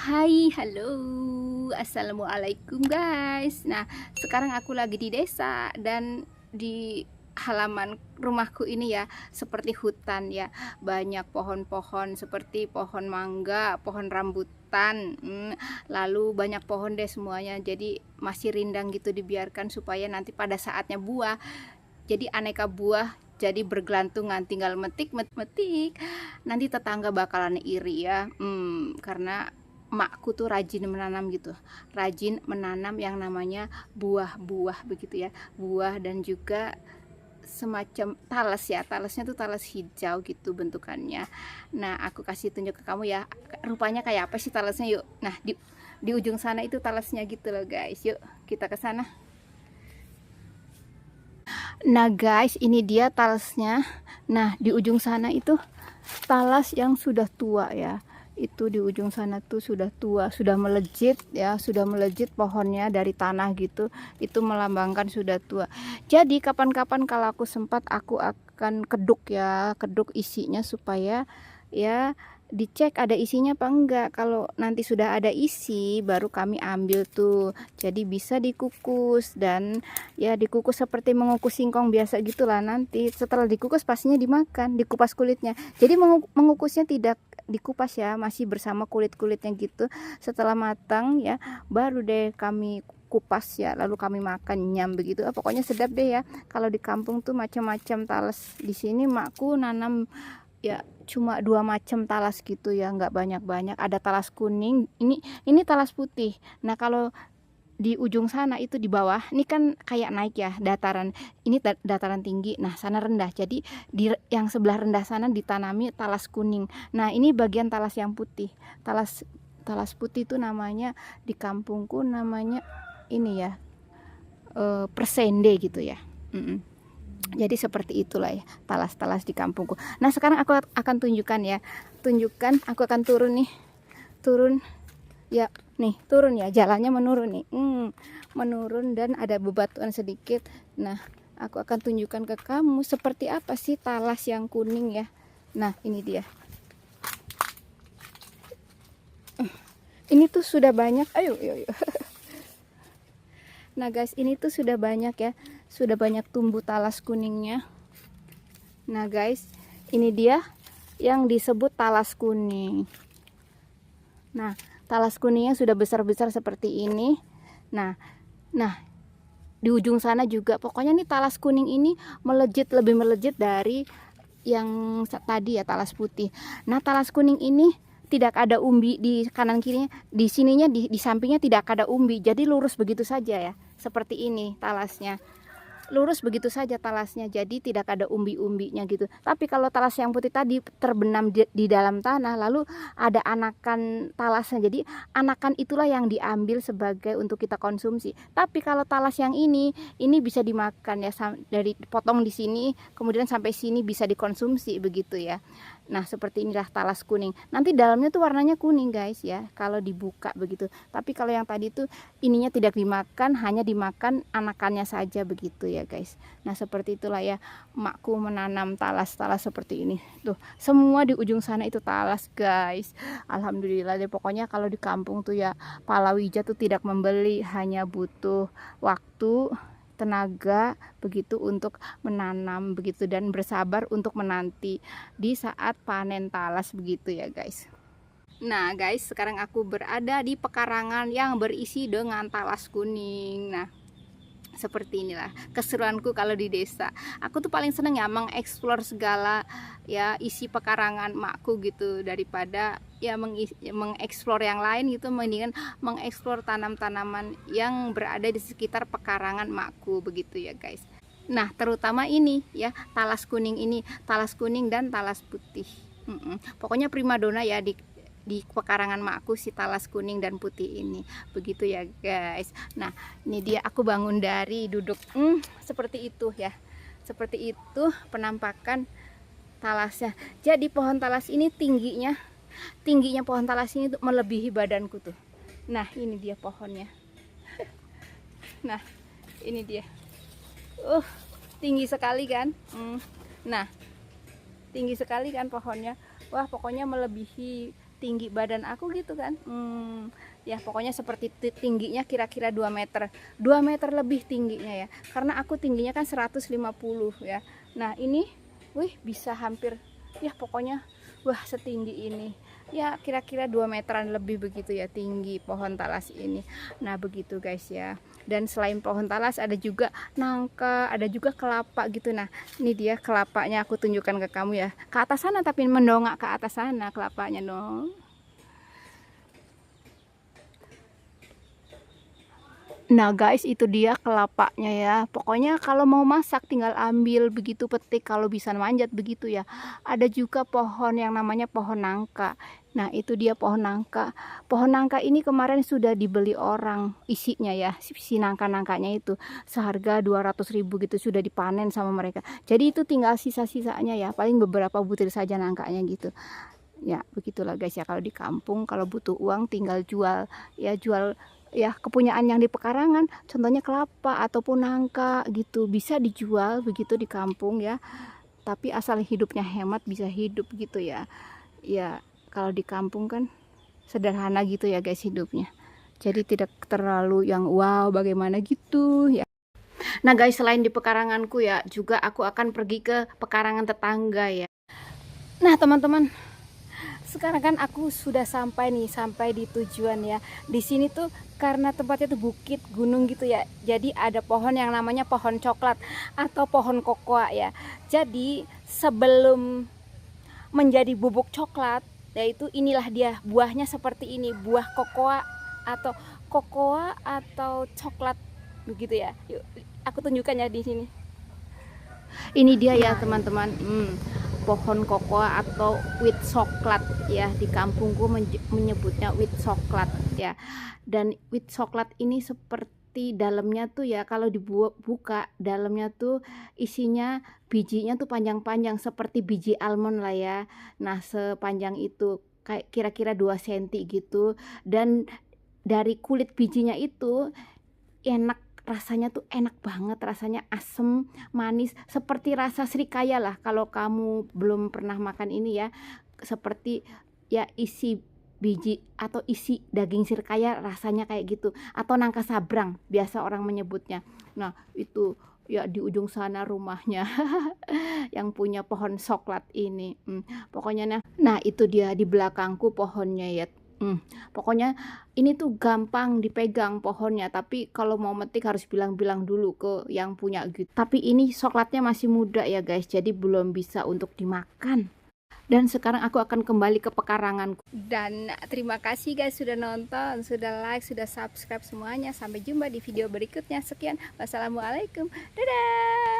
Hai, halo, assalamualaikum guys. Nah, sekarang aku lagi di desa dan di halaman rumahku ini ya, seperti hutan ya, banyak pohon-pohon seperti pohon mangga, pohon rambutan, lalu banyak pohon deh semuanya. Jadi masih rindang gitu dibiarkan supaya nanti pada saatnya buah, jadi aneka buah. Jadi bergelantungan, tinggal metik, nanti tetangga bakalan iri ya, karena makku tuh rajin menanam gitu, rajin menanam yang namanya buah-buah begitu ya, buah dan juga semacam talas ya, talasnya tuh talas hijau gitu bentukannya. Nah, aku kasih tunjuk ke kamu ya, rupanya kayak apa sih talasnya. Yuk, nah di ujung sana itu talasnya gitu loh guys, yuk kita ke sana. Nah guys, ini dia talasnya. Nah, di ujung sana itu talas yang sudah tua ya. Itu di ujung sana tuh sudah tua, sudah melejit ya, sudah melejit pohonnya dari tanah gitu. Itu melambangkan sudah tua. Jadi kapan-kapan kalau aku sempat, aku akan keduk ya, keduk isinya supaya ya dicek ada isinya apa enggak. Kalau nanti sudah ada isi baru kami ambil tuh, jadi bisa dikukus. Dan ya dikukus seperti mengukus singkong biasa gitulah. Nanti setelah dikukus pastinya dimakan, dikupas kulitnya. Jadi mengukusnya tidak dikupas ya, masih bersama kulit-kulitnya gitu. Setelah matang ya baru deh kami kupas ya, lalu kami makan nyam begitu. Pokoknya sedap deh ya. Kalau di kampung tuh macam-macam talas. Di sini makku nanam ya cuma 2 macam talas gitu ya, nggak banyak-banyak. Ada talas kuning, ini talas putih. Nah, kalau di ujung sana itu di bawah, ini kan kayak naik ya, dataran. Ini dataran tinggi, nah sana rendah. Jadi di yang sebelah rendah sana ditanami talas kuning. Nah, ini bagian talas yang putih. Talas talas putih itu namanya di kampungku namanya ini ya, persende gitu ya. Jadi seperti itulah ya talas-talas di kampungku. Nah, sekarang aku akan tunjukkan ya. Aku akan turun nih. Turun ya, nih turun ya, jalannya menurun nih. Menurun dan ada bebatuan sedikit. Nah, aku akan tunjukkan ke kamu seperti apa sih talas yang kuning ya. Nah, ini dia. Ini tuh sudah banyak. Ayo. Nah guys, ini tuh sudah banyak ya, sudah banyak tumbuh talas kuningnya. Nah guys, ini dia yang disebut talas kuning. Nah, talas kuningnya sudah besar-besar seperti ini. Nah, di ujung sana juga, pokoknya nih talas kuning ini melejit, lebih melejit dari yang tadi ya, talas putih. Nah, talas kuning ini tidak ada umbi di kanan kirinya, di sininya di sampingnya tidak ada umbi, jadi lurus begitu saja ya, seperti ini talasnya, lurus begitu saja talasnya, jadi tidak ada umbi-umbinya gitu. Tapi kalau talas yang putih tadi terbenam di dalam tanah, lalu ada anakan talasnya, jadi anakan itulah yang diambil sebagai untuk kita konsumsi. Tapi kalau talas yang ini bisa dimakan ya, dari potong di sini kemudian sampai sini bisa dikonsumsi begitu ya. Nah, seperti inilah talas kuning. Nanti dalamnya tuh warnanya kuning guys ya, kalau dibuka begitu. Tapi kalau yang tadi tuh ininya tidak dimakan, hanya dimakan anakannya saja begitu ya guys. Nah, seperti itulah ya, makku menanam talas-talas seperti ini. Tuh, semua di ujung sana itu talas guys. Alhamdulillah deh, pokoknya kalau di kampung tuh ya palawija tuh tidak membeli, hanya butuh waktu, tenaga begitu untuk menanam begitu, dan bersabar untuk menanti di saat panen talas begitu ya guys. Nah guys, sekarang aku berada di pekarangan yang berisi dengan talas kuning. Nah, seperti inilah keseruanku kalau di desa. Aku tuh paling seneng ya mengeksplor segala ya isi pekarangan makku gitu, daripada ya mengeksplor yang lain gitu. Mendingan mengeksplor tanam-tanaman yang berada di sekitar pekarangan makku begitu ya guys. Nah, terutama ini ya, talas kuning ini, talas kuning dan talas putih. Pokoknya primadona ya di pekarangan makku, si talas kuning dan putih ini begitu ya guys. Nah, ini dia aku bangun dari duduk seperti itu ya, seperti itu penampakan talasnya. Jadi pohon talas ini tingginya pohon talas ini tuh melebihi badanku tuh. Nah, ini dia pohonnya. Nah, ini dia. Tinggi sekali kan. Nah, tinggi sekali kan pohonnya. Wah, pokoknya melebihi tinggi badan aku gitu kan. Ya pokoknya seperti tingginya kira-kira 2 meter 2 meter lebih tingginya ya, karena aku tingginya kan 150 ya. Nah ini wih bisa hampir ya pokoknya wah setinggi ini ya, kira-kira 2 meteran lebih begitu ya tinggi pohon talas ini. Nah begitu guys ya. Dan selain pohon talas ada juga nangka, ada juga kelapa gitu. Nah ini dia kelapanya, aku tunjukkan ke kamu ya, ke atas sana tapi mendongak ke atas sana kelapanya dong. Nah guys, itu dia kelapanya ya. Pokoknya kalau mau masak tinggal ambil begitu, petik, kalau bisa manjat begitu ya. Ada juga pohon yang namanya pohon nangka. Nah itu dia pohon nangka. Pohon nangka ini kemarin sudah dibeli orang isinya ya, si nangka-nangkanya itu seharga 200.000 gitu, sudah dipanen sama mereka. Jadi itu tinggal sisa-sisanya ya, paling beberapa butir saja nangkanya gitu. Ya begitulah guys ya, kalau di kampung kalau butuh uang tinggal jual ya, jual ya kepunyaan yang di pekarangan, contohnya kelapa ataupun nangka gitu, bisa dijual begitu di kampung ya. Tapi asal hidupnya hemat bisa hidup gitu ya. Ya kalau di kampung kan sederhana gitu ya guys hidupnya, jadi tidak terlalu yang wow bagaimana gitu ya. Nah guys, selain di pekaranganku ya, juga aku akan pergi ke pekarangan tetangga ya. Nah teman-teman, sekarang kan aku sudah sampai nih, sampai di tujuan ya. Di sini tuh karena tempatnya tuh bukit gunung gitu ya, jadi ada pohon yang namanya pohon coklat atau pohon kokoa ya. Jadi sebelum menjadi bubuk coklat, yaitu inilah dia buahnya seperti ini, buah kokoa atau coklat begitu ya. Yuk aku tunjukkan ya di sini. Ini dia ya teman-teman, pohon kokoa atau wit coklat ya, di kampungku menyebutnya wit coklat ya. Dan wit coklat ini seperti dalamnya tuh ya, kalau dibuka dalamnya tuh isinya bijinya tuh panjang-panjang seperti biji almond lah ya. Nah sepanjang itu kayak kira-kira 2 cm gitu, dan dari kulit bijinya itu enak, rasanya tuh enak banget, rasanya asem manis seperti rasa srikaya lah. Kalau kamu belum pernah makan ini ya, seperti ya isi biji atau isi daging srikaya rasanya kayak gitu, atau nangka sabrang biasa orang menyebutnya. Nah itu ya di ujung sana rumahnya yang punya pohon coklat ini. Pokoknya nah itu dia di belakangku pohonnya ya. Pokoknya ini tuh gampang dipegang pohonnya, tapi kalau mau metik harus bilang-bilang dulu ke yang punya gitu. Tapi ini coklatnya masih muda ya guys, jadi belum bisa untuk dimakan. Dan sekarang aku akan kembali ke pekaranganku. Dan terima kasih guys sudah nonton, sudah like, sudah subscribe semuanya. Sampai jumpa di video berikutnya. Sekian, wassalamualaikum, dadah.